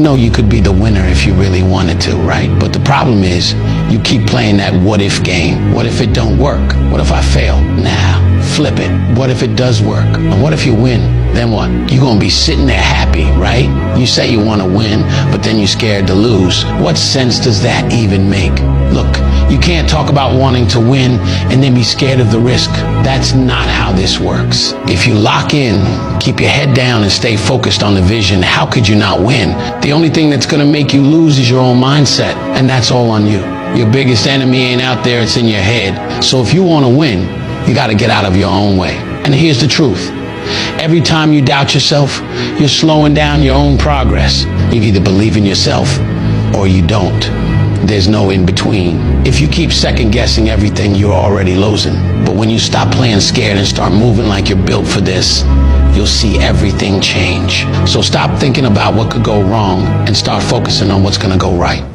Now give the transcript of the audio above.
know you could be the winner if you really wanted to, right? But the problem is you keep playing that what if game. What if it don't work? What if I fail? Nah, flip it. What if it does work? And what if you win? Then what? You're gonna be sitting there happy, right? You say you wanna win, but then you're scared to lose. What sense does that even make? Look, you can't talk about wanting to win and then be scared of the risk. That's not how this works. If you lock in, keep your head down and stay focused on the vision, how could you not win? The only thing that's gonna make you lose is your own mindset, and that's all on you. Your biggest enemy ain't out there, it's in your head. So if you wanna win, you gotta get out of your own way. And here's the truth. Every time you doubt yourself, you're slowing down your own progress. You either believe in yourself or you don't. There's no in between. If you keep second guessing everything, you're already losing. But when you stop playing scared and start moving like you're built for this, you'll see everything change. So stop thinking about what could go wrong and start focusing on what's gonna go right.